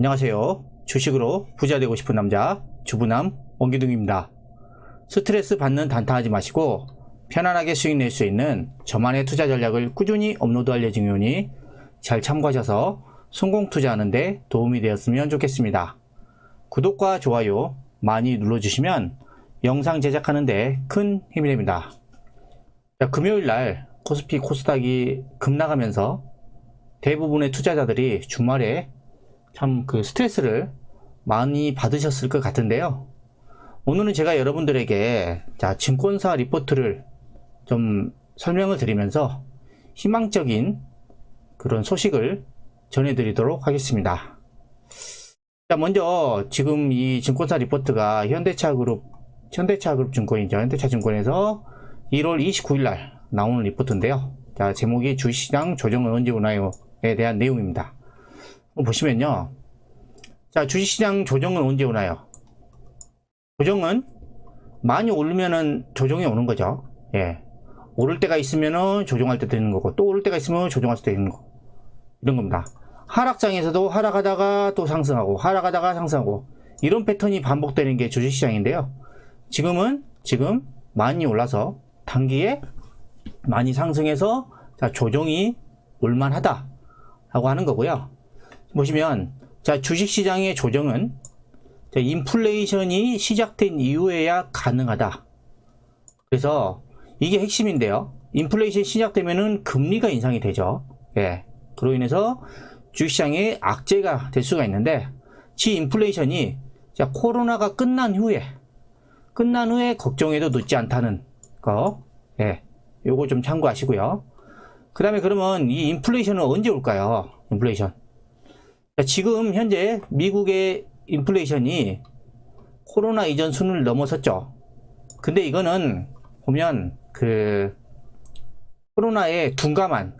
안녕하세요. 주식으로 부자 되고 싶은 남자 주부남 원기둥입니다. 스트레스 받는 단타하지 마시고 편안하게 수익 낼 수 있는 저만의 투자 전략을 꾸준히 업로드 알려진 요니 잘 참고하셔서 성공 투자하는 데 도움이 되었으면 좋겠습니다. 구독과 좋아요 많이 눌러주시면 영상 제작하는 데 큰 힘이 됩니다. 자, 금요일날 코스피 코스닥이 급락하면서 대부분의 투자자들이 주말에 참 스트레스를 많이 받으셨을 것 같은데요. 오늘은 제가 여러분들에게 증권사 리포트를 좀 설명을 드리면서 희망적인 그런 소식을 전해드리도록 하겠습니다. 자, 먼저 지금 이 증권사 리포트가 현대차그룹 증권이죠. 현대차증권에서 1월 29일 날 나오는 리포트인데요. 자, 제목이 주식시장 조정은 언제 오나요?에 대한 내용입니다. 보시면요. 자, 주식시장 조정은 언제 오나요? 조정은 많이 오르면은 조정이 오는 거죠. 예. 오를 때가 있으면은 조정할 때 되는 거고, 또 오를 때가 있으면 조정할 때 되는 거. 이런 겁니다. 하락장에서도 하락하다가 또 상승하고, 하락하다가 상승하고, 이런 패턴이 반복되는 게 주식시장인데요. 지금 많이 올라서 단기에 많이 상승해서 자, 조정이 올만하다 라고 하는 거고요. 보시면 자, 주식시장의 조정은 자, 인플레이션이 시작된 이후에야 가능하다. 그래서 이게 핵심인데요. 인플레이션이 시작되면은 금리가 인상이 되죠. 예. 그로 인해서 주식시장에 악재가 될 수가 있는데, 인플레이션이 자, 코로나가 끝난 후에 걱정해도 늦지 않다는 거. 예. 요거 좀 참고하시고요. 그 다음에 그러면 이 인플레이션은 언제 올까요? 인플레이션. 자, 지금 현재 미국의 인플레이션이 코로나 이전 수준을 넘어섰죠. 근데 이거는 보면 코로나에 둔감한,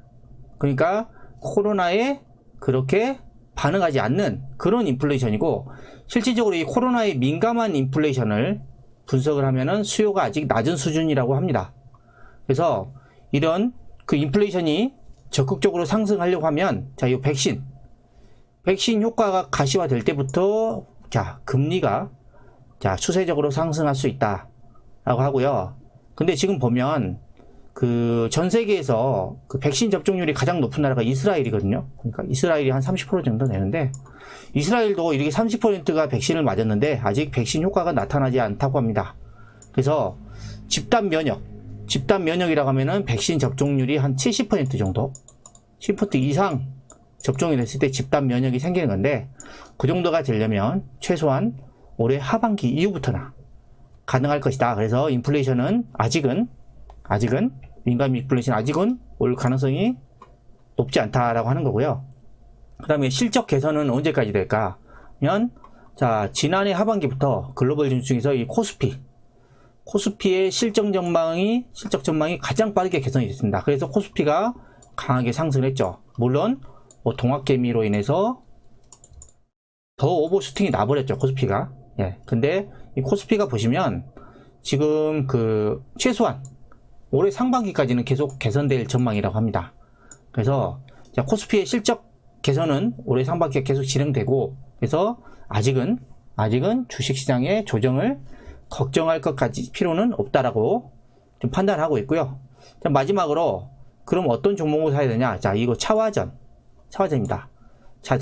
그러니까 코로나에 그렇게 반응하지 않는 그런 인플레이션이고, 실질적으로 이 코로나에 민감한 인플레이션을 분석을 하면은 수요가 아직 낮은 수준이라고 합니다. 그래서 이런 인플레이션이 적극적으로 상승하려고 하면 자, 이 백신 효과가 가시화될 때부터 자, 금리가 자, 추세적으로 상승할 수 있다라고 하고요. 근데 지금 보면 전 세계에서 백신 접종률이 가장 높은 나라가 이스라엘이거든요. 그러니까 이스라엘이 한 30% 정도 되는데, 이스라엘도 이렇게 30%가 백신을 맞았는데 아직 백신 효과가 나타나지 않다고 합니다. 그래서 집단 면역이라고 하면은 백신 접종률이 한 70% 정도, 10% 이상 접종이 됐을 때 집단 면역이 생기는 건데, 그 정도가 되려면 최소한 올해 하반기 이후부터나 가능할 것이다. 그래서 인플레이션은 아직은 민감 인플레이션 아직은 올 가능성이 높지 않다라고 하는 거고요. 그 다음에 실적 개선은 언제까지 될까? 면 자, 지난해 하반기부터 글로벌 지수 중에서 이 코스피의 실적 전망이 가장 빠르게 개선이 됐습니다. 그래서 코스피가 강하게 상승을 했죠. 물론 동학개미로 인해서 더 오버슈팅이 나버렸죠, 코스피가. 예. 근데 이 코스피가 보시면 지금 최소한 올해 상반기까지는 계속 개선될 전망이라고 합니다. 그래서 자, 코스피의 실적 개선은 올해 상반기에 계속 진행되고, 그래서 아직은 주식시장의 조정을 걱정할 것까지 필요는 없다라고 좀 판단하고 있고요. 자, 마지막으로 그럼 어떤 종목을 사야 되냐? 자, 이거 차화전입니다. 자,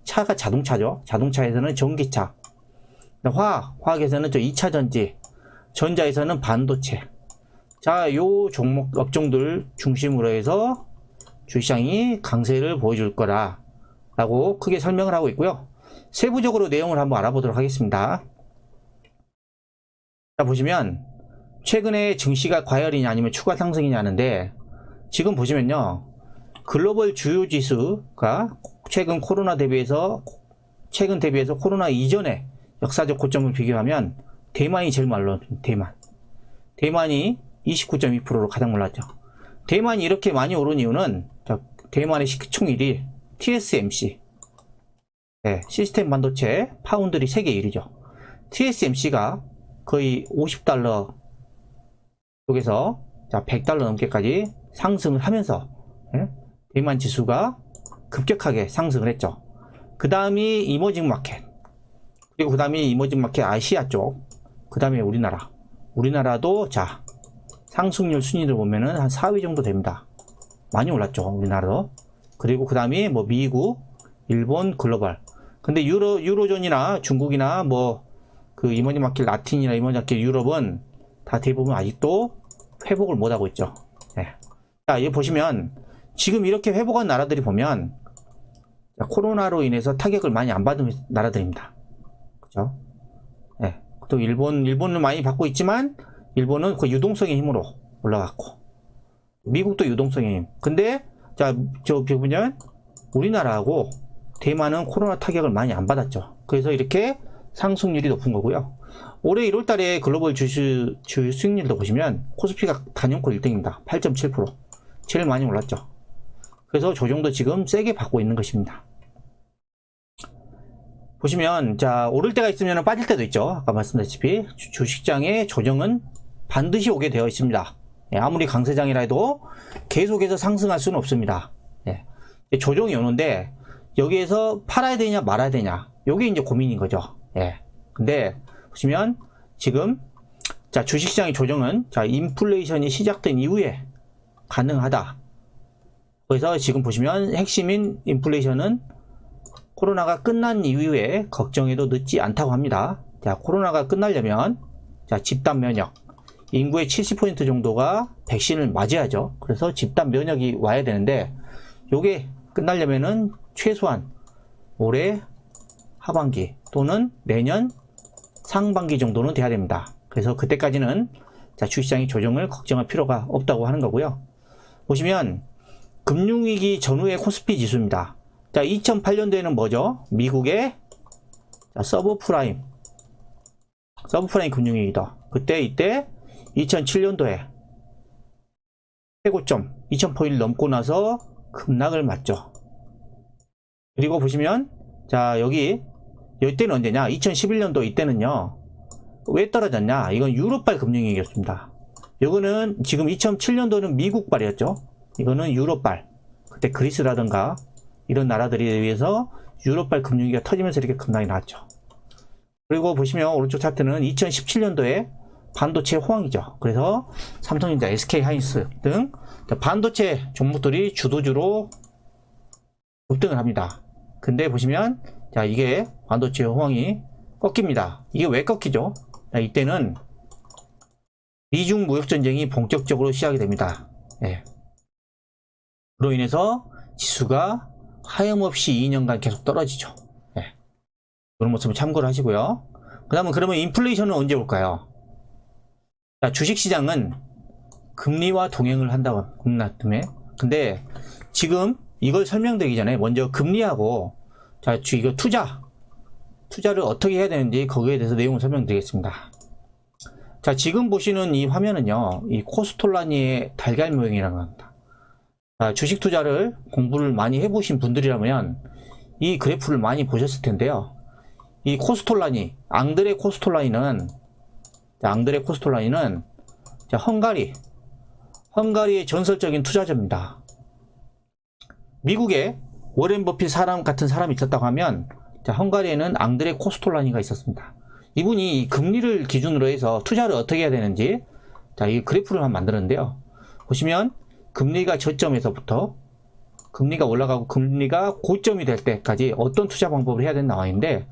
차가 자동차죠. 자동차에서는 전기차, 화학에서는 2차 전지, 전자에서는 반도체. 자, 요 종목 업종들 중심으로 해서 주식시장이 강세를 보여줄 거라고 크게 설명을 하고 있고요. 세부적으로 내용을 한번 알아보도록 하겠습니다. 자, 보시면 최근에 증시가 과열이냐 아니면 추가 상승이냐 하는데, 지금 보시면요, 글로벌 주요 지수가 최근 대비해서 코로나 이전의 역사적 고점을 비교하면 대만이 제일 말로, 대만이 29.2%로 가장 올랐죠. 대만이 이렇게 많이 오른 이유는 대만의 시가총액이 TSMC, 네, 시스템 반도체 파운드리 세계 1위죠. TSMC가 거의 50달러 쪽에서 자, 100달러 넘게까지 상승을 하면서, 예? 대만 지수가 급격하게 상승을 했죠. 그 다음이 이머징 마켓. 그리고 그 다음이 이머징 마켓 아시아 쪽. 그 다음에 우리나라. 우리나라도 자, 상승률 순위를 보면은 한 4위 정도 됩니다. 많이 올랐죠, 우리나라도. 그리고 그 다음이 뭐 미국, 일본, 글로벌. 근데 유로존이나 중국이나 뭐 그 이머징 마켓 라틴이나 이머징 마켓 유럽은 다 대부분 아직도 회복을 못하고 있죠. 네. 자, 여기 보시면 지금 이렇게 회복한 나라들이 보면 코로나로 인해서 타격을 많이 안 받은 나라들입니다. 그죠? 네. 또 일본은 많이 받고 있지만 일본은 그 유동성의 힘으로 올라갔고 미국도 유동성의 힘. 근데 자, 저 보면 우리나라하고 대만은 코로나 타격을 많이 안 받았죠. 그래서 이렇게 상승률이 높은 거고요. 올해 1월달에 글로벌 주식 수익률도 보시면 코스피가 단연코 1등입니다. 8.7%. 제일 많이 올랐죠. 그래서 조정도 지금 세게 받고 있는 것입니다. 보시면 자, 오를 때가 있으면 빠질 때도 있죠. 아까 말씀드렸다시피 주식장의 조정은 반드시 오게 되어 있습니다. 예, 아무리 강세장이라 해도 계속해서 상승할 수는 없습니다. 예, 조정이 오는데 여기에서 팔아야 되냐 말아야 되냐, 요게 이제 고민인 거죠. 예, 근데 보시면 지금 자, 주식시장의 조정은 자, 인플레이션이 시작된 이후에 가능하다. 그래서 지금 보시면 핵심인 인플레이션은 코로나가 끝난 이후에 걱정해도 늦지 않다고 합니다. 자, 코로나가 끝나려면 자, 집단 면역, 인구의 70% 정도가 백신을 맞아야죠. 그래서 집단 면역이 와야 되는데 요게 끝나려면은 최소한 올해 하반기 또는 내년 상반기 정도는 돼야 됩니다. 그래서 그때까지는 자, 주식시장의 조정을 걱정할 필요가 없다고 하는 거고요. 보시면 금융위기 전후의 코스피 지수입니다. 자, 2008년도에는 뭐죠? 미국의 자, 서브프라임 금융위기다. 이때 2007년도에 최고점 2000포인트를 넘고 나서 급락을 맞죠. 그리고 보시면 자, 이때는 언제냐? 2011년도 이때는요. 왜 떨어졌냐? 이건 유럽발 금융위기였습니다. 이거는 지금 2007년도는 미국발이었죠. 이거는 유럽발. 그때 그리스라든가 이런 나라들에 의해서 유럽발 금융위기가 터지면서 이렇게 급락이 나왔죠. 그리고 보시면 오른쪽 차트는 2017년도에 반도체 호황이죠. 그래서 삼성전자, SK하이닉스 등 반도체 종목들이 주도주로 급등을 합니다. 근데 보시면 자, 이게 반도체 호황이 꺾입니다. 이게 왜 꺾이죠? 자, 이때는 미중 무역전쟁이 본격적으로 시작이 됩니다. 예. 그로 인해서 지수가 하염없이 2년간 계속 떨어지죠. 예. 그런 모습을 참고를 하시고요. 그러면 인플레이션은 언제 올까요? 자, 주식시장은 금리와 동행을 한다고 합니다. 근데 지금 이걸 설명드리기 전에 먼저 금리하고 자, 이거 투자를 어떻게 해야 되는지 거기에 대해서 내용을 설명드리겠습니다. 자, 지금 보시는 이 화면은요, 이 코스톨라니의 달걀 모형이라고 합니다. 자, 주식 투자를 공부를 많이 해보신 분들이라면 이 그래프를 많이 보셨을 텐데요. 이 코스톨라니, 앙드레 코스톨라니는 자, 헝가리의 전설적인 투자자입니다. 미국에 워렌 버핏 같은 사람이 있었다고 하면 자, 헝가리에는 앙드레 코스톨라니가 있었습니다. 이분이 이 금리를 기준으로 해서 투자를 어떻게 해야 되는지 자, 이 그래프를 한번 만들었는데요. 보시면 금리가 저점에서부터 금리가 올라가고 금리가 고점이 될 때까지 어떤 투자 방법을 해야 되는 나와있는데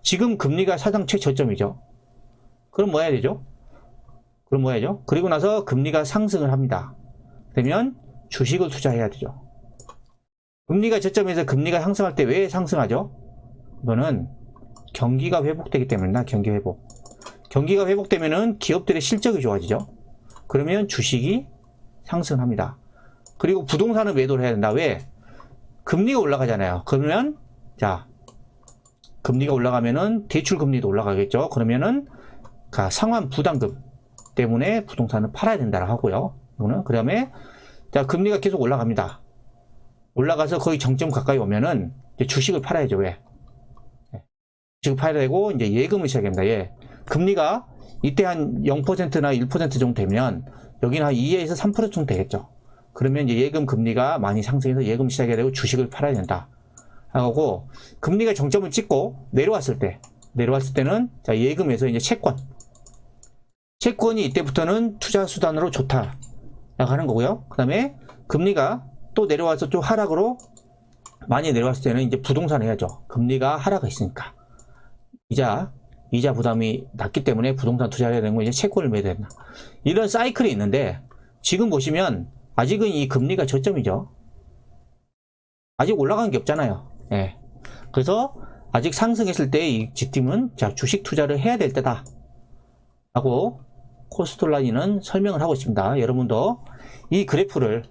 지금 금리가 사상 최저점이죠. 그럼 뭐 해야 되죠? 그리고 나서 금리가 상승을 합니다. 그러면 주식을 투자해야 되죠. 금리가 저점에서 금리가 상승할 때 왜 상승하죠? 이거는 경기가 회복되기 때문이다. 경기가 회복되면은 기업들의 실적이 좋아지죠. 그러면 주식이 상승합니다. 그리고 부동산을 매도를 해야 된다. 왜? 금리가 올라가잖아요. 그러면 자, 금리가 올라가면은 대출 금리도 올라가겠죠. 그러면은 상환 부담금 때문에 부동산을 팔아야 된다고 하고요. 그다음에 자, 금리가 계속 올라갑니다. 올라가서 거의 정점 가까이 오면은 이제 주식을 팔아야죠. 왜? 주식을 팔아야 되고 이제 예금을 시작합니다. 예. 금리가 이때 한 0%나 1% 정도 되면 여기는 한 2에서 3% 정도 되겠죠. 그러면 이제 예금 금리가 많이 상승해서 예금 시작해야 되고 주식을 팔아야 된다. 하고, 금리가 정점을 찍고 내려왔을 때는 자, 예금에서 이제 채권이 이때부터는 투자 수단으로 좋다 라고 하는 거고요. 그 다음에 금리가 또 내려와서 좀 하락으로 많이 내려왔을 때는 이제 부동산 해야죠. 금리가 하락이 있으니까 이자 부담이 낮기 때문에 부동산 투자를 해야 되는 거, 이제 채권을 매야 된다. 이런 사이클이 있는데, 지금 보시면 아직은 이 금리가 저점이죠. 아직 올라간 게 없잖아요. 예. 그래서 아직 상승했을 때 이 GT는 자, 주식 투자를 해야 될 때다 라고 코스톨라니는 설명을 하고 있습니다. 여러분도 이 그림을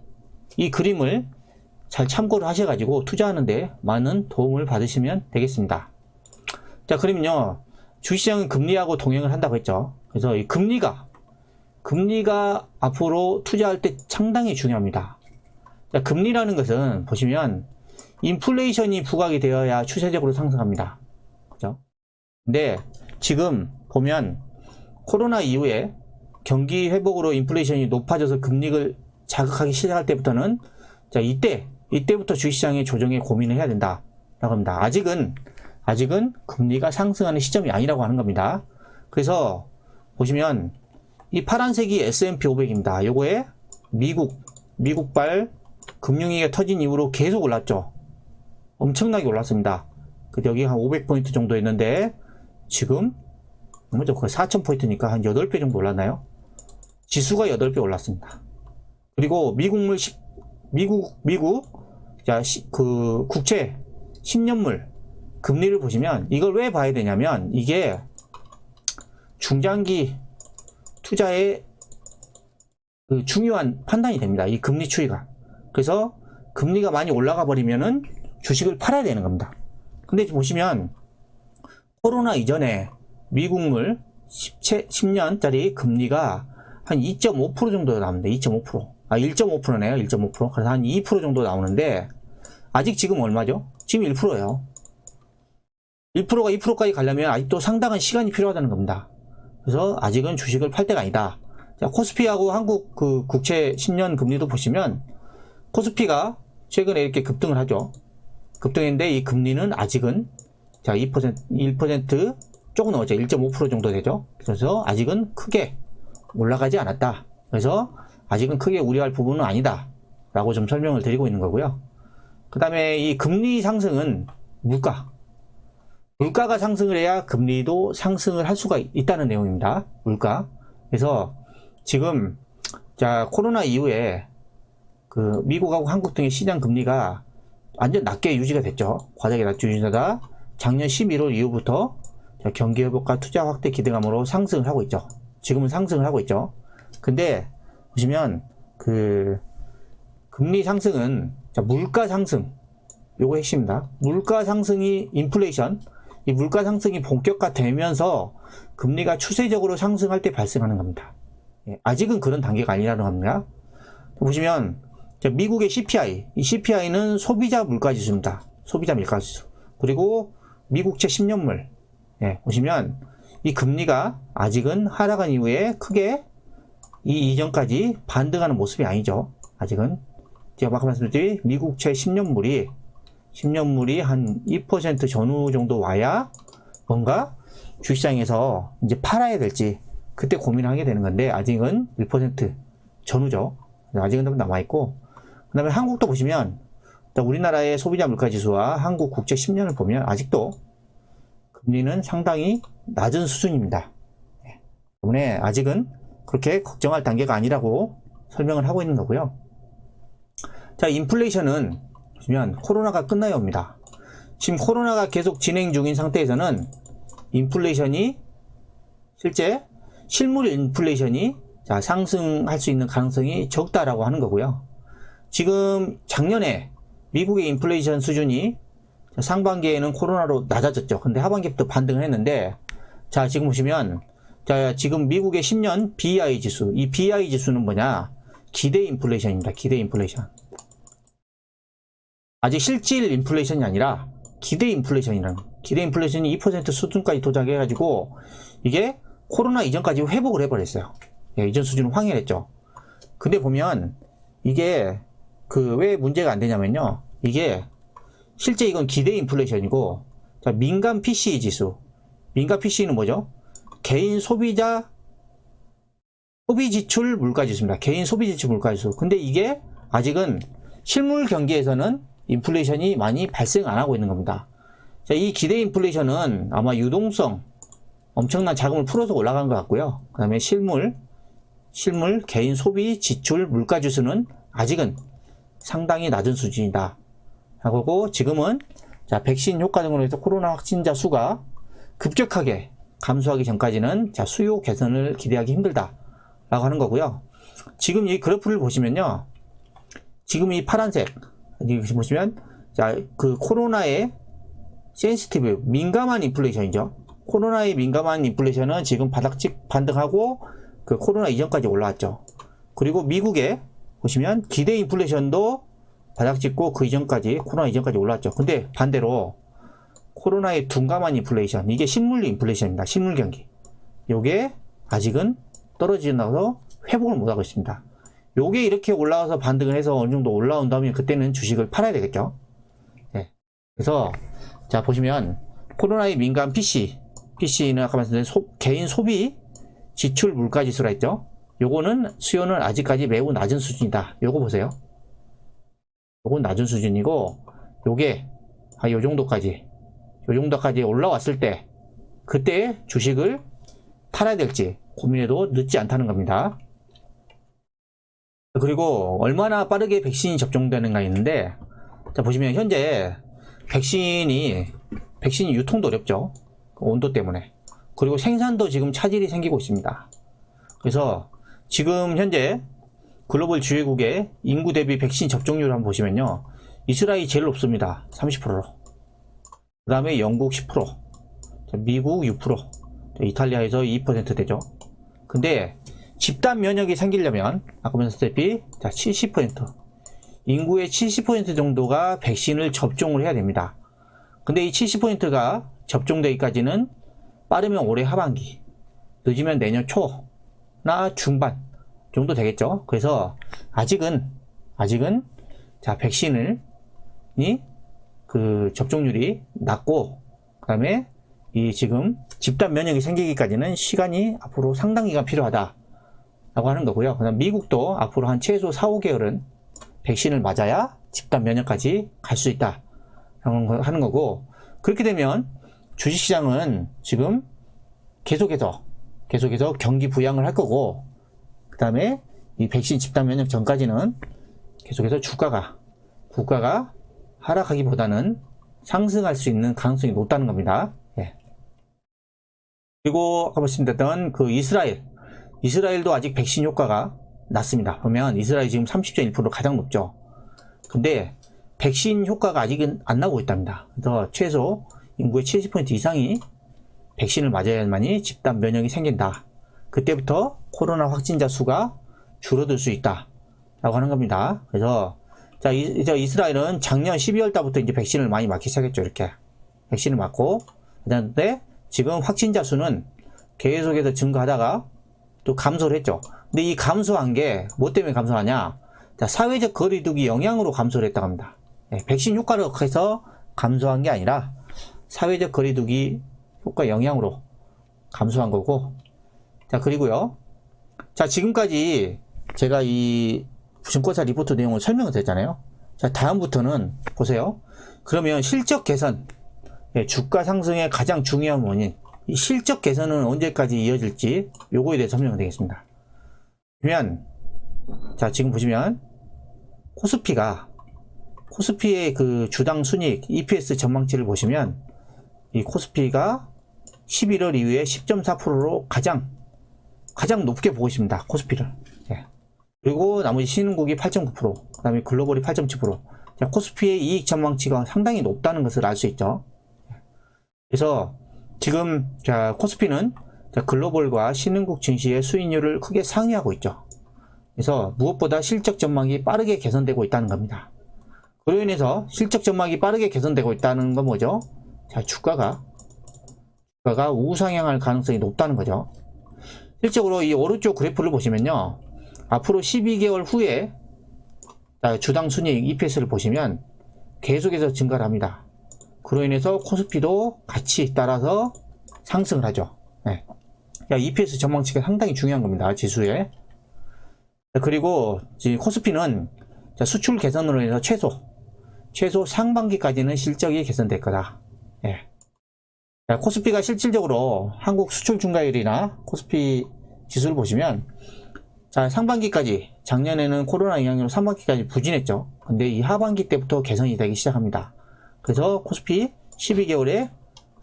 잘 참고를 하셔가지고 투자하는데 많은 도움을 받으시면 되겠습니다. 자, 그러면요, 주식시장은 금리하고 동행을 한다고 했죠. 그래서 이 금리가 앞으로 투자할 때 상당히 중요합니다. 자, 금리라는 것은 보시면 인플레이션이 부각이 되어야 추세적으로 상승합니다. 그죠? 근데 지금 보면 코로나 이후에 경기 회복으로 인플레이션이 높아져서 금리를 자극하기 시작할 때부터는 자, 이때부터 주식시장의 조정에 고민을 해야 된다 라고 합니다. 아직은 금리가 상승하는 시점이 아니라고 하는 겁니다. 그래서 보시면 이 파란색이 S&P 500입니다. 요거에 미국발 금융위기가 터진 이후로 계속 올랐죠. 엄청나게 올랐습니다. 여기 한 500포인트 정도 있는데 지금 뭐죠? 거의 4000포인트니까 한 8배 정도 올랐나요? 지수가 8배 올랐습니다. 그리고 그 국채 10년물 금리를 보시면 이걸 왜 봐야 되냐면 이게 중장기 투자의 그 중요한 판단이 됩니다. 이 금리 추이가. 그래서 금리가 많이 올라가 버리면은 주식을 팔아야 되는 겁니다. 근데 보시면 코로나 이전에 미국물 10년짜리 금리가 한 2.5% 정도 나오는데 1.5%네요. 1.5%. 그래서 한 2% 정도 나오는데 아직 지금 얼마죠? 지금 1%예요. 1%가 2%까지 가려면 아직도 상당한 시간이 필요하다는 겁니다. 그래서 아직은 주식을 팔 때가 아니다. 자, 코스피하고 한국 그 국채 10년 금리도 보시면 코스피가 최근에 이렇게 급등을 하죠. 급등했는데 이 금리는 아직은 자, 1% 조금 넘었죠. 1.5% 정도 되죠. 그래서 아직은 크게 올라가지 않았다. 그래서 아직은 크게 우려할 부분은 아니다 라고 좀 설명을 드리고 있는 거고요. 그 다음에 이 금리 상승은 물가가 상승을 해야 금리도 상승을 할 수가 있다는 내용입니다. 물가. 그래서 지금 자, 코로나 이후에 그 미국하고 한국 등의 시장 금리가 완전 낮게 유지가 됐죠. 과하게 낮게 유지하다 작년 11월 이후부터 경기 회복과 투자 확대 기대감으로 상승을 하고 있죠. 지금은 상승을 하고 있죠. 근데 보시면 그 금리 상승은 자, 물가 상승 요거 핵심입니다. 물가 상승이 인플레이션, 이 물가 상승이 본격화되면서 금리가 추세적으로 상승할 때 발생하는 겁니다. 아직은 그런 단계가 아니라는 겁니다. 보시면 미국의 CPI, 이 CPI는 소비자 물가지수입니다. 소비자 물가지수. 그리고 미국채 10년물. 보시면 이 금리가 아직은 하락한 이후에 크게 이 이전까지 반등하는 모습이 아니죠. 아직은. 제가 아까 말씀드린 미국채 10년물이 한 2% 전후 정도 와야 뭔가 주식시장에서 이제 팔아야 될지 그때 고민하게 되는 건데 아직은 1% 전후죠. 아직은 좀 남아있고, 그 다음에 한국도 보시면 우리나라의 소비자 물가지수와 한국 국채 10년을 보면 아직도 금리는 상당히 낮은 수준입니다. 때문에 아직은 그렇게 걱정할 단계가 아니라고 설명을 하고 있는 거고요. 자, 인플레이션은 보시면 코로나가 끝나야 옵니다. 지금 코로나가 계속 진행 중인 상태에서는 인플레이션이 실제 실물 인플레이션이 자, 상승할 수 있는 가능성이 적다라고 하는 거고요. 지금 작년에 미국의 인플레이션 수준이 상반기에는 코로나로 낮아졌죠. 근데 하반기부터 반등을 했는데, 자, 지금 보시면, 자, 지금 미국의 10년 BI 지수, 이 BI 지수는 뭐냐? 기대 인플레이션입니다. 기대 인플레이션. 아직 실질 인플레이션이 아니라 기대 인플레이션이라는, 기대 인플레이션이 2% 수준까지 도착해가지고, 이게 코로나 이전까지 회복을 해버렸어요. 이전 수준은 황해했죠. 근데 보면, 이게, 왜 문제가 안 되냐면요. 이게, 실제 이건 기대 인플레이션이고, 자, 민간 PCE 지수. 민간 PCE는 뭐죠? 개인 소비자 소비지출 물가지수입니다. 개인 소비지출 물가지수. 근데 이게 아직은 실물 경기에서는 인플레이션이 많이 발생 안 하고 있는 겁니다. 자, 이 기대 인플레이션은 아마 유동성, 엄청난 자금을 풀어서 올라간 것 같고요. 그 다음에 실물 개인 소비 지출 물가지수는 아직은 상당히 낮은 수준이다. 하고 지금은 자, 백신 효과 등으로 해서 코로나 확진자 수가 급격하게 감소하기 전까지는 자, 수요 개선을 기대하기 힘들다 라고 하는 거고요. 지금 이 그래프를 보시면요, 지금 이 파란색 여기 보시면 자, 그 코로나의 센시티브 민감한 인플레이션이죠. 코로나에 민감한 인플레이션은 지금 바닥직 반등하고 그 코로나 이전까지 올라왔죠. 그리고 미국에 보시면 기대 인플레이션도 바닥찍고 그 이전까지 코로나 이전까지 올라왔죠. 근데 반대로 코로나의 둔감한 인플레이션, 이게 실물 인플레이션입니다. 실물 경기. 요게 아직은 떨어지면서 회복을 못하고 있습니다. 요게 이렇게 올라와서 반등을 해서 어느 정도 올라온다면 그때는 주식을 팔아야 되겠죠. 네. 그래서 자, 보시면 코로나에 민감 PC는 아까 말씀드린 개인 소비 지출 물가지수라 했죠. 요거는 수요는 아직까지 매우 낮은 수준이다. 요거 보세요. 요건 낮은 수준이고, 요게 요 정도까지 올라왔을 때 그때 주식을 팔아야 될지 고민해도 늦지 않다는 겁니다. 그리고 얼마나 빠르게 백신이 접종되는가 있는데, 자, 보시면 현재 백신이 유통도 어렵죠. 온도 때문에. 그리고 생산도 지금 차질이 생기고 있습니다. 그래서 지금 현재 글로벌 주요국의 인구 대비 백신 접종률을 한번 보시면요, 이스라엘이 제일 높습니다. 30%로. 그 다음에 영국 10%, 미국 6%, 이탈리아에서 2% 되죠. 근데 집단 면역이 생기려면 아까 말씀드렸다시피 70%, 인구의 70% 정도가 백신을 접종을 해야 됩니다. 근데 이 70%가 접종되기까지는 빠르면 올해 하반기, 늦으면 내년 초나 중반 정도 되겠죠. 그래서 아직은 자, 그 접종률이 낮고, 그 다음에 이 지금 집단 면역이 생기기까지는 시간이 앞으로 상당 기간 필요하다 라고 하는 거고요. 그 다음 미국도 앞으로 한 최소 4, 5개월은 백신을 맞아야 집단 면역까지 갈 수 있다 하는 거고, 그렇게 되면 주식시장은 지금 계속해서 경기 부양을 할 거고, 그 다음에 이 백신 집단 면역 전까지는 계속해서 국가가 하락하기보다는 상승할 수 있는 가능성이 높다는 겁니다. 예. 그리고 아까 말씀드렸던 그 이스라엘도 아직 백신 효과가 낮습니다. 보면 이스라엘 지금 30.1% 가장 높죠. 근데 백신 효과가 아직은 안 나오고 있답니다. 그래서 최소 인구의 70% 이상이 백신을 맞아야만이 집단 면역이 생긴다. 그때부터 코로나 확진자 수가 줄어들 수 있다 라고 하는 겁니다. 그래서 자, 이스라엘은 작년 12월 달부터 이제 백신을 많이 맞기 시작했죠. 이렇게 백신을 맞고, 그다음에 지금 확진자 수는 계속해서 증가하다가 또 감소를 했죠. 근데 이 감소한 게 뭐 때문에 감소하냐? 자, 사회적 거리두기 영향으로 감소를 했다고 합니다. 네, 백신 효과를 해서 감소한 게 아니라 사회적 거리두기 효과 영향으로 감소한 거고. 자, 그리고요, 자, 지금까지 제가 이 증권사 리포트 내용을 설명을 드렸잖아요. 자, 다음부터는 보세요. 그러면 실적 개선, 주가 상승의 가장 중요한 원인, 이 실적 개선은 언제까지 이어질지 요거에 대해서 설명을 드리겠습니다. 그러면 자, 지금 보시면 코스피의 그 주당 순이익 EPS 전망치를 보시면 이 코스피가 11월 이후에 10.4%로 가장 높게 보고 있습니다. 코스피를. 예. 그리고 나머지 신흥국이 8.9%, 그 다음에 글로벌이 8.7%. 자, 코스피의 이익 전망치가 상당히 높다는 것을 알 수 있죠. 그래서 지금 자, 코스피는 자, 글로벌과 신흥국 증시의 수익률을 크게 상회하고 있죠. 그래서 무엇보다 실적 전망이 빠르게 개선되고 있다는 겁니다. 그로 인해서 실적 전망이 빠르게 개선되고 있다는 건 뭐죠? 자, 주가가 우상향할 가능성이 높다는 거죠. 실적으로 이 오른쪽 그래프를 보시면요, 앞으로 12개월 후에 주당 순이익 EPS를 보시면 계속해서 증가를 합니다. 그로 인해서 코스피도 같이 따라서 상승을 하죠. 네. EPS 전망치가 상당히 중요한 겁니다. 지수에. 그리고 코스피는 수출 개선으로 인해서 최소 상반기까지는 실적이 개선될 거다. 예. 코스피가 실질적으로 한국 수출 중과율이나 코스피 지수를 보시면 상반기까지 작년에는 코로나 영향으로 상반기까지 부진했죠. 근데 이 하반기 때부터 개선이 되기 시작합니다. 그래서 코스피 12개월에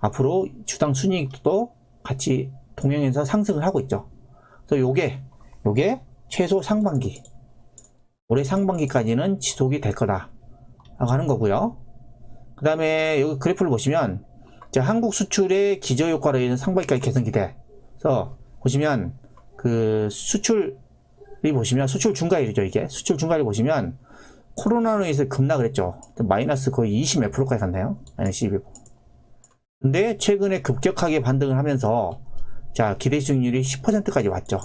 앞으로 주당 순이익도 같이 동행해서 상승을 하고 있죠. 그래서 요게 최소 상반기, 올해 상반기까지는 지속이 될 거다 라고 하는 거고요. 그 다음에 여기 그래프를 보시면 한국 수출의 기저효과로 인해 상반기까지 개선 기대. 그래서 보시면 그 수출이 보시면 수출 중과율이죠. 이게 수출 중과율 보시면 코로나로 인해서 급락을 했죠. 마이너스 거의 20 몇 프로까지 갔나요? 마이너스 12%. 근데 최근에 급격하게 반등을 하면서 기대 수익률이 10%까지 왔죠.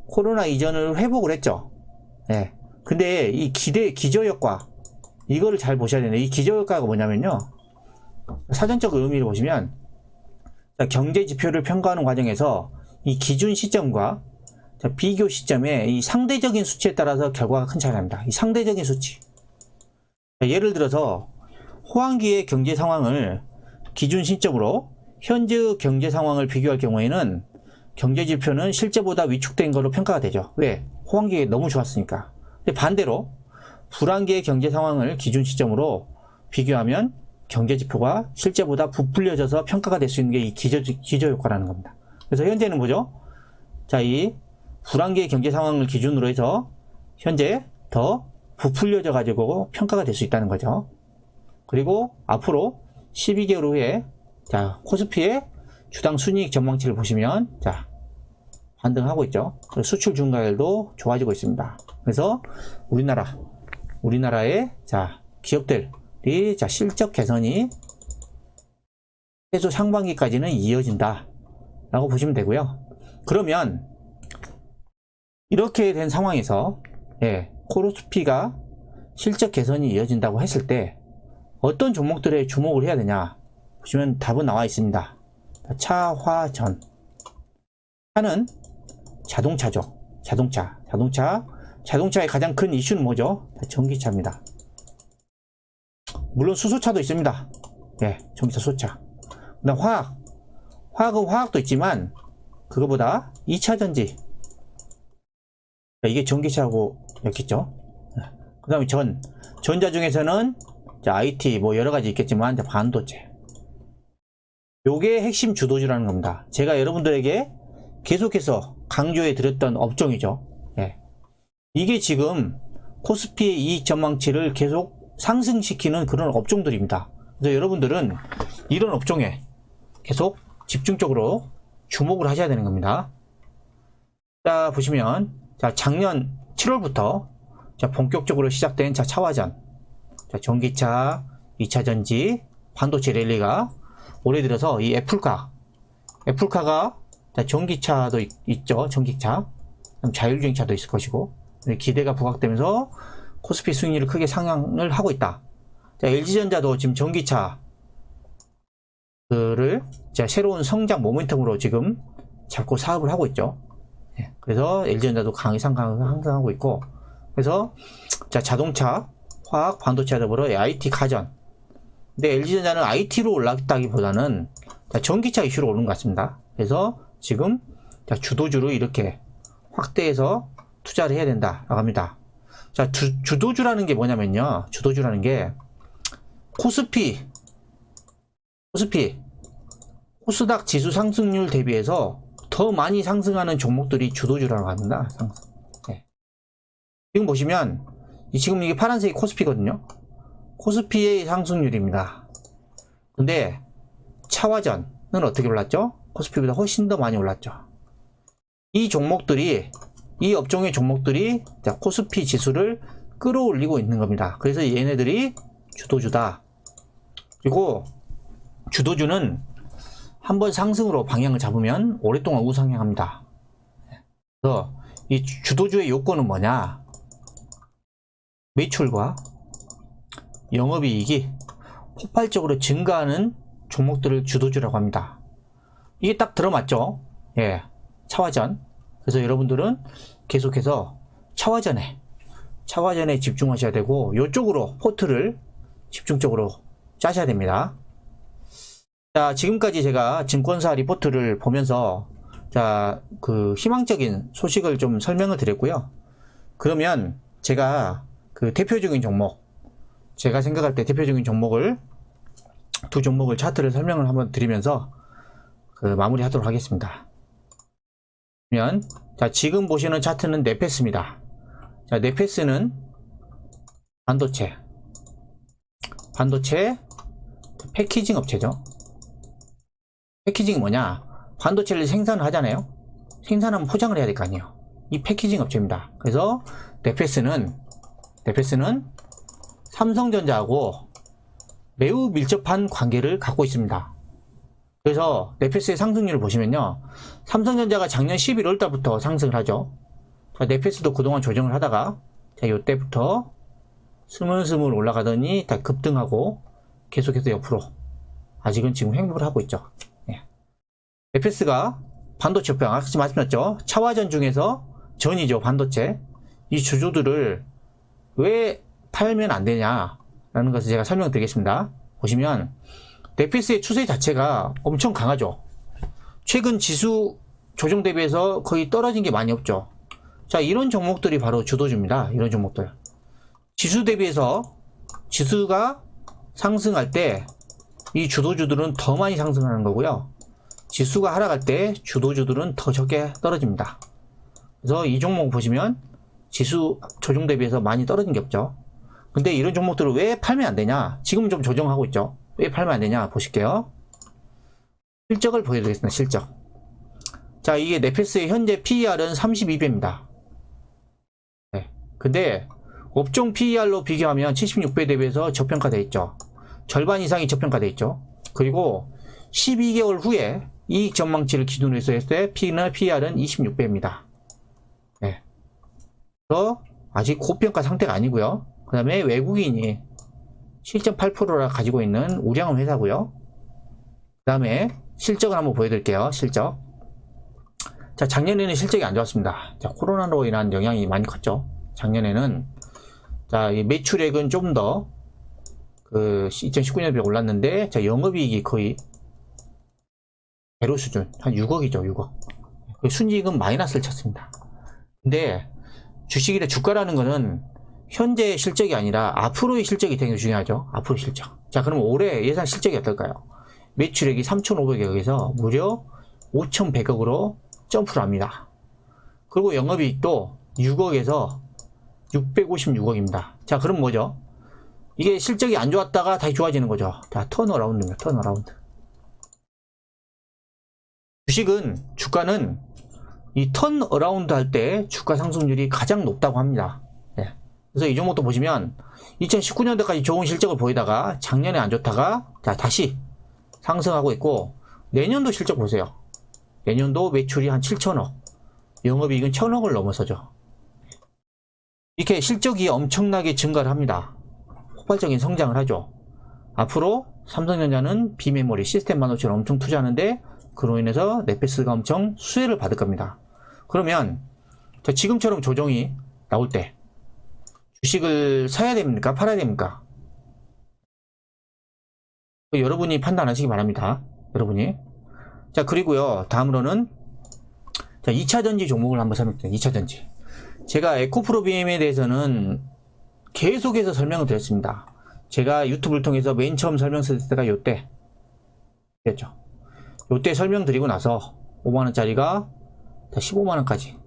코로나 이전을 회복을 했죠. 예. 근데 이 기저효과, 이거를 잘 보셔야 되는데, 이 기저효과가 뭐냐면요. 사전적 의미를 보시면, 경제 지표를 평가하는 과정에서 이 기준 시점과 비교 시점에 이 상대적인 수치에 따라서 결과가 큰 차이가 납니다. 이 상대적인 수치. 예를 들어서, 호황기의 경제 상황을 기준 시점으로 현재 경제 상황을 비교할 경우에는 경제 지표는 실제보다 위축된 것으로 평가가 되죠. 왜? 호황기에 너무 좋았으니까. 근데 반대로 불황기의 경제 상황을 기준 시점으로 비교하면 경제 지표가 실제보다 부풀려져서 평가가 될 수 있는 게 이 기저 효과라는 겁니다. 그래서 현재는 뭐죠? 이 불황기의 경제 상황을 기준으로 해서 현재 더 부풀려져 가지고 평가가 될 수 있다는 거죠. 그리고 앞으로 12개월 후에 코스피의 주당 순이익 전망치를 보시면 반등하고 있죠. 수출 증가율도 좋아지고 있습니다. 그래서 우리나라의 기업들이 실적 개선이 최소 상반기까지는 이어진다 라고 보시면 되고요. 그러면 이렇게 된 상황에서 코스피가 실적 개선이 이어진다고 했을 때 어떤 종목들에 주목을 해야 되냐 보시면 답은 나와 있습니다. 차, 화, 전. 차는 자동차죠. 자동차의 가장 큰 이슈는 뭐죠? 전기차입니다. 물론 수소차도 있습니다. 전기차, 수소차. 그다음 화학은 화학도 있지만 그거보다 2차전지. 이게 전기차하고 였겠죠. 그 다음에 전자 중에서는 IT 뭐 여러가지 있겠지만 반도체. 요게 핵심 주도주라는 겁니다. 제가 여러분들에게 계속해서 강조해 드렸던 업종이죠. 이게 지금 코스피의 이익 전망치를 계속 상승시키는 그런 업종들입니다. 그래서 여러분들은 이런 업종에 계속 집중적으로 주목을 하셔야 되는 겁니다. 보시면 작년 7월부터 본격적으로 시작된 차화전, 전기차, 2차전지, 반도체 랠리가 올해 들어서 이 애플카가 전기차도 있죠. 전기차, 자율주행차도 있을 것이고 기대가 부각되면서 코스피 수익률이 크게 상향을 하고 있다. LG전자도 지금 전기차를 새로운 성장 모멘텀으로 지금 자꾸 사업을 하고 있죠. 그래서 LG전자도 상승하고 있고, 그래서 자동차, 화학, 반도체와 더불어 IT 가전. 근데 LG전자는 IT로 올랐다기보다는 전기차 이슈로 오른 것 같습니다. 그래서 지금 주도주로 이렇게 확대해서 투자를 해야 된다라고 합니다. 주도주라는 게 뭐냐면요. 주도주라는 게 코스닥 지수 상승률 대비해서 더 많이 상승하는 종목들이 주도주라고 합니다. 지금 보시면 지금 이게 파란색이 코스피거든요. 코스피의 상승률입니다. 근데 차화전은 어떻게 올랐죠? 코스피보다 훨씬 더 많이 올랐죠. 이 업종의 종목들이 코스피 지수를 끌어올리고 있는 겁니다. 그래서 얘네들이 주도주다. 그리고 주도주는 한번 상승으로 방향을 잡으면 오랫동안 우상향합니다. 그래서 이 주도주의 요건은 뭐냐? 매출과 영업이익이 폭발적으로 증가하는 종목들을 주도주라고 합니다. 이게 딱 들어맞죠? 예, 차화전. 그래서 여러분들은 계속해서 차화전에 집중하셔야 되고, 이쪽으로 포트를 집중적으로 짜셔야 됩니다. 자, 지금까지 제가 증권사 리포트를 보면서 자, 그 희망적인 소식을 좀 설명을 드렸고요. 그러면 제가 그 대표적인 종목, 제가 생각할 때 대표적인 종목을 두 종목을 차트를 설명을 한번 드리면서 그 마무리하도록 하겠습니다. 그러면 자, 지금 보시는 차트는 네페스입니다. 자, 네페스는 반도체 패키징 업체죠. 패키징이 뭐냐? 반도체를 생산을 하잖아요. 생산하면 포장을 해야 될 거 아니에요. 이 패키징 업체입니다. 그래서 네페스는 삼성전자하고 매우 밀접한 관계를 갖고 있습니다. 그래서 네페스의 상승률을 보시면요, 삼성전자가 작년 11월 달부터 상승을 하죠. 네페스도 그동안 조정을 하다가 자, 요때부터 스물스물 올라가더니 다 급등하고 계속해서 옆으로 아직은 지금 횡보를 하고 있죠. 네페스가 반도체 업황, 아까 말씀드렸죠. 차화전 중에서 전이죠, 반도체. 이 주주들을 왜 팔면 안 되냐라는 것을 제가 설명드리겠습니다. 보시면 네페스의 추세 자체가 엄청 강하죠. 최근 지수 조정 대비해서 거의 떨어진 게 많이 없죠. 자, 이런 종목들이 바로 주도주입니다. 이런 종목들. 지수 대비해서 지수가 상승할 때 이 주도주들은 더 많이 상승하는 거고요. 지수가 하락할 때 주도주들은 더 적게 떨어집니다. 그래서 이 종목 보시면 지수 조정 대비해서 많이 떨어진 게 없죠. 근데 이런 종목들을 왜 팔면 안 되냐? 지금 좀 조정하고 있죠. 왜 팔면 안 되냐? 보실게요. 실적을 보여드리겠습니다. 실적. 자, 이게 네페스의 현재 PER은 32배입니다. 네. 근데 업종 PER로 비교하면 76배 대비해서 저평가되어 있죠. 절반 이상이 저평가되어 있죠. 그리고 12개월 후에 이익 전망치를 기준으로 했을 때 PER은 26배입니다. 네. 그래서 아직 고평가 상태가 아니고요. 그 다음에 외국인이 7.8%라 가지고 있는 우량한 회사고요. 그 다음에 실적을 한번 보여드릴게요. 실적. 자, 작년에는 실적이 안 좋았습니다. 자, 코로나로 인한 영향이 많이 컸죠. 작년에는 자, 이 매출액은 좀 더 그 2019년에 비해 올랐는데, 자, 영업이익이 거의 제로 수준, 한 6억이죠, 6억. 순이익은 마이너스를 쳤습니다. 근데 주식이라 주가라는 거는 현재 실적이 아니라 앞으로의 실적이 되게 중요하죠. 앞으로 실적. 자, 그럼 올해 예상 실적이 어떨까요? 매출액이 3,500억에서 무려 5,100억으로 점프를 합니다. 그리고 영업이익도 6억에서 656억입니다. 자, 그럼 뭐죠? 이게 실적이 안 좋았다가 다시 좋아지는 거죠. 자, 턴어라운드입니다. 턴어라운드. 주가는 이 턴어라운드 할 때 주가 상승률이 가장 높다고 합니다. 네. 그래서 이 종목도 보시면 2019년도까지 좋은 실적을 보이다가 작년에 안 좋다가 자, 다시 상승하고 있고, 내년도 실적 보세요. 내년도 매출이 한 7천억, 영업이익은 1,000억을 넘어서죠. 이렇게 실적이 엄청나게 증가를 합니다. 폭발적인 성장을 하죠. 앞으로 삼성전자는 비메모리 시스템 반도체를 엄청 투자하는데, 그로 인해서 네페스가 엄청 수혜를 받을 겁니다. 그러면 지금처럼 조정이 나올 때 주식을 사야 됩니까? 팔아야 됩니까? 여러분이 판단하시기 바랍니다. 여러분이. 자, 그리고요, 다음으로는 자, 2차전지 종목을 한번 설명드릴게요. 2차전지. 제가 에코프로비엠에 대해서는 계속해서 설명을 드렸습니다. 제가 유튜브를 통해서 맨 처음 설명드릴 때가 요때 됐죠. 요때 설명드리고 나서 5만원짜리가 15만원까지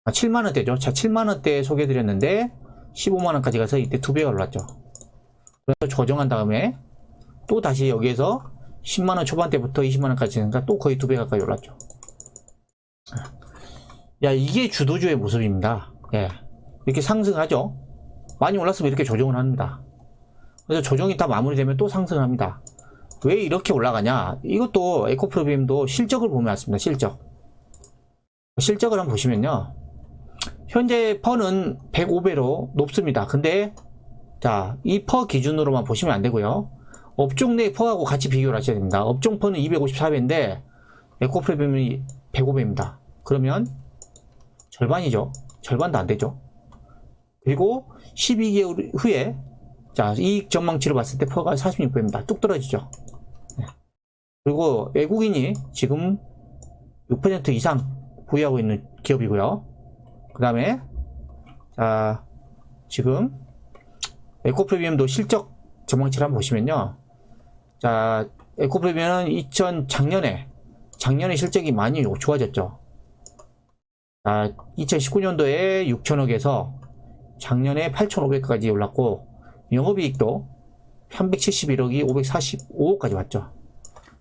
7만원대죠. 자, 7만원대 소개해드렸는데 15만원까지 가서 이때 2배가 올랐죠. 그래서 조정한 다음에 또 다시 여기에서 10만원 초반대부터 20만원까지 되니까 또 거의 2배 가까이 올랐죠. 야, 이게 주도주의 모습입니다. 예. 이렇게 상승하죠. 많이 올랐으면 이렇게 조정을 합니다. 그래서 조정이 다 마무리되면 또 상승을 합니다. 왜 이렇게 올라가냐? 이것도 에코프로비엠도 실적을 보면 왔습니다. 실적을 한번 보시면요, 현재 퍼는 105배로 높습니다. 근데 자, 이 퍼 기준으로만 보시면 안 되고요. 업종 내 퍼하고 같이 비교를 하셔야 됩니다. 업종 퍼는 254배인데 에코 프리미엄이 105배입니다. 그러면 절반이죠. 절반도 안 되죠. 그리고 12개월 후에 자, 이익 전망치를 봤을 때 퍼가 46배입니다. 뚝 떨어지죠. 네. 그리고 외국인이 지금 6% 이상 보유하고 있는 기업이고요. 그 다음에 자, 지금 에코 프리미엄도 실적 전망치를 한번 보시면요. 자, 에코 프리미엄은 작년에 실적이 많이 좋아졌죠. 자, 2019년도에 6천억에서 작년에 8,500까지 올랐고, 영업이익도 371억이 545억까지 왔죠.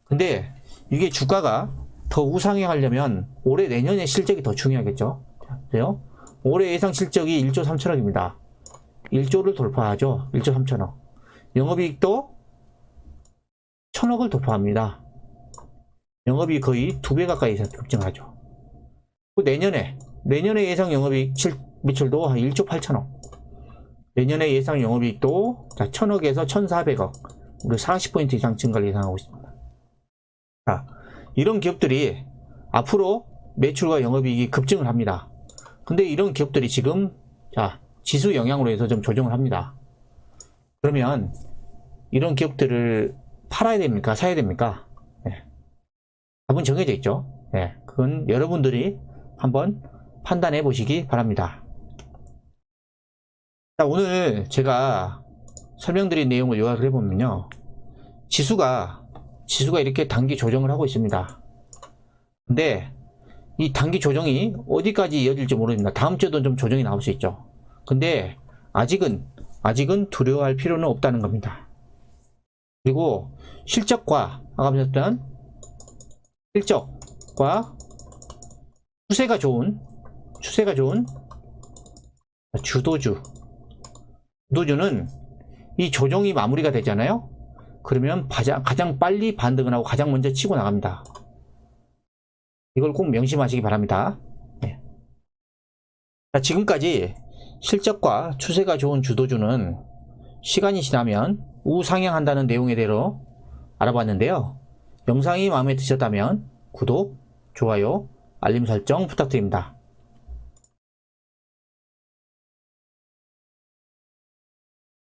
근데 이게 주가가 더 우상향하려면 올해 내년에 실적이 더 중요하겠죠. 그래요? 올해 예상 실적이 1조 3천억입니다. 1조를 돌파하죠. 1조 3천억. 영업이익도 1,000억을 돌파합니다. 영업이 거의 2배 가까이 급증하죠. 내년에 예상 영업이익 매출도 한 1조 8천억. 내년에 예상 영업이익도 1,000억에서 1,400억. 우리 40% 이상 증가를 예상하고 있습니다. 자, 이런 기업들이 앞으로 매출과 영업이익이 급증을 합니다. 근데 이런 기업들이 지금 지수 영향으로 해서 좀 조정을 합니다. 그러면 이런 기업들을 팔아야 됩니까? 사야 됩니까? 네. 답은 정해져 있죠. 네. 그건 여러분들이 한번 판단해 보시기 바랍니다. 자, 오늘 제가 설명드린 내용을 요약을 해보면요. 지수가 이렇게 단기 조정을 하고 있습니다. 근데 이 단기 조정이 어디까지 이어질지 모릅니다. 다음 주에도 좀 조정이 나올 수 있죠. 근데 아직은 두려워할 필요는 없다는 겁니다. 그리고 실적과 아까 말했던 실적과 추세가 좋은 주도주는 이 조정이 마무리가 되잖아요. 그러면 가장 빨리 반등을 하고 가장 먼저 치고 나갑니다. 이걸 꼭 명심하시기 바랍니다. 네. 자, 지금까지 실적과 추세가 좋은 주도주는 시간이 지나면 우상향한다는 내용에 대로 알아봤는데요. 영상이 마음에 드셨다면 구독, 좋아요, 알림 설정 부탁드립니다.